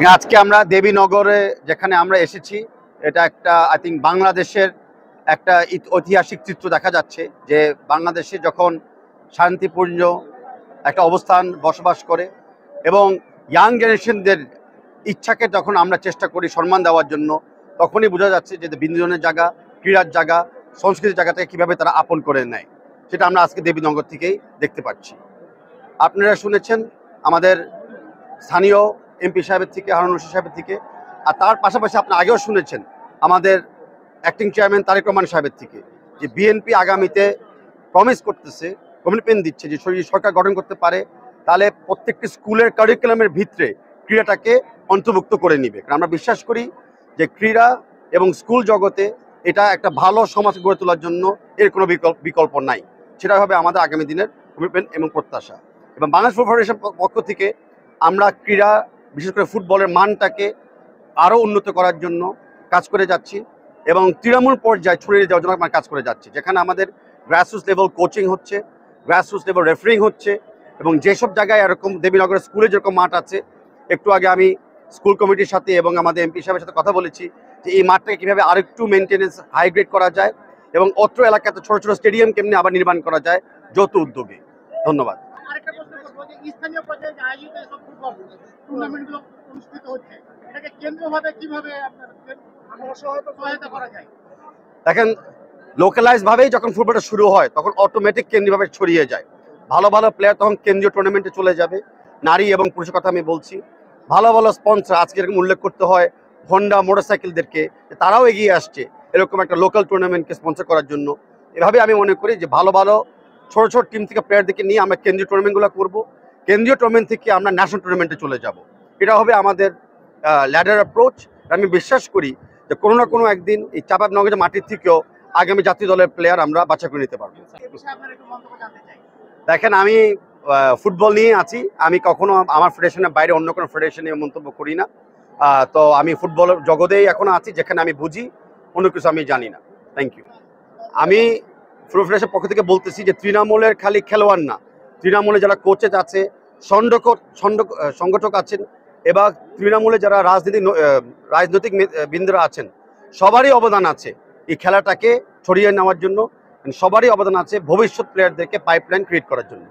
আজকে আমরা দেবীনগরে যেখানে আমরা এসেছি, এটা একটা আই থিঙ্ক বাংলাদেশের একটা ঐতিহাসিক চিত্র দেখা যাচ্ছে যে বাংলাদেশে যখন শান্তিপূর্ণ একটা অবস্থান বসবাস করে এবং ইয়াং জেনারেশনদের ইচ্ছাকে যখন আমরা চেষ্টা করি সম্মান দেওয়ার জন্য, তখনই বোঝা যাচ্ছে যে বিনোদনের জায়গা, ক্রীড়ার জায়গা, সংস্কৃতির জায়গাটাকে কীভাবে তারা আপন করে নেয়, সেটা আমরা আজকে দেবীনগর থেকেই দেখতে পাচ্ছি। আপনারা শুনেছেন আমাদের স্থানীয় এমপি সাহেবের থেকে, হারুন রশিদ সাহেবের থেকে, আর তার পাশাপাশি আপনি আগেও শুনেছেন আমাদের অ্যাক্টিং চেয়ারম্যান তারেক রহমান সাহেবের থেকে, যে বিএনপি আগামীতে প্রমিস করতেছে, কমিটমেন্ট দিচ্ছে যে সরকার গঠন করতে পারে তাহলে প্রত্যেকটি স্কুলের কারিকুলামের ভিতরে ক্রীড়াটাকে অন্তর্ভুক্ত করে নিবে। কারণ আমরা বিশ্বাস করি যে ক্রীড়া এবং স্কুল জগতে এটা একটা ভালো সমাজ গড়ে তোলার জন্য এর কোনো বিকল্প নাই। সেটা হবে আমাদের আগামী দিনের কমিটমেন্ট এবং প্রত্যাশা। এবং বাংলাদেশ ফুটবল ফেডারেশন পক্ষ থেকে আমরা ক্রীড়া, বিশেষ করে ফুটবলের মানটাকে আরও উন্নত করার জন্য কাজ করে যাচ্ছি এবং তৃণমূল পর্যায়ে ছড়িয়ে যাওয়ার জন্য আমরা কাজ করে যাচ্ছি, যেখানে আমাদের গ্রাসরুটস লেভেল কোচিং হচ্ছে, গ্রাসরুটস লেভেল রেফারিং হচ্ছে এবং যেসব জায়গায় এরকম দেবীনগরের স্কুলে যেরকম মাঠ আছে, একটু আগে আমি স্কুল কমিটির সাথে এবং আমাদের এমপি সাহেবের সাথে কথা বলেছি যে এই মাঠটাকে কীভাবে আরেকটু মেনটেনেন্স হাইগ্রেড করা যায় এবং অত্র এলাকাতে ছোটো ছোটো স্টেডিয়াম কেমনি আবার নির্মাণ করা যায় যৌথ উদ্যোগে। ধন্যবাদ। স্থানীয় পর্যায়ে যে আয়োজিত সব ফুটবল টুর্নামেন্টগুলো অনুষ্ঠিত হচ্ছে, এটাকে কেন্দ্রীয়ভাবে কিভাবে সহায়তা করা যায়? দেখেন, লোকালাইজ ভাবেই যখন ফুটবলটা শুরু হয় তখন অটোমেটিক কেন্দ্রীয়ভাবে ছড়িয়ে যায়। ভালো ভালো প্লেয়ার তখন কেন্দ্রীয় টুর্নামেন্টে চলে যাবে। নারী এবং পুরুষের কথা আমি বলছি। ভালো ভালো স্পন্সর, আজকে এরকম উল্লেখ করতে হয় হন্ডা মোটরসাইকেলদেরকে, তারাও এগিয়ে আসছে এরকম একটা লোকাল টুর্নামেন্টকে স্পন্সর করার জন্য। এভাবে আমি মনে করি যে ভালো ভালো ছোট ছোট টিম থেকে প্লেয়ারদেরকে নিয়ে আমরা কেন্দ্রীয় টুর্নামেন্টগুলো করব। কেন্দ্রীয় টুর্নামেন্ট থেকে আমরা ন্যাশনাল টুর্নামেন্টে চলে যাব। এটা হবে আমাদের ল্যাডার অ্যাপ্রোচ। আমি বিশ্বাস করি যে কোনো না কোনো একদিন এই চাঁপাইনবাবগঞ্জের মাটির থেকেও আগামী জাতীয় দলের প্লেয়ার আমরা বাছাই করে নিতে পারবো। দেখেন, আমি ফুটবল নিয়ে আছি, আমি কখনো আমার ফেডারেশনের বাইরে অন্য কোনো ফেডারেশনে মন্তব্য করি না। তো আমি ফুটবল জগতেই এখনো আছি, যেখানে আমি বুঝি, অন্য কিছু আমি জানি না। Thank you. আমি ফুটবল ফেডারেশনের পক্ষ থেকে বলতেছি যে তৃণমূলের খালি খেলোয়াড় না, তৃণমূলে যারা কোচেস আছে, সংগঠক আছেন এবং তৃণমূলে যারা রাজনৈতিক বৃন্দরা আছেন, সবারই অবদান আছে এই খেলাটাকে ছড়িয়ে নেওয়ার জন্য। সবারই অবদান আছে ভবিষ্যৎ প্লেয়ারদেরকে পাইপলাইন ক্রিয়েট করার জন্য।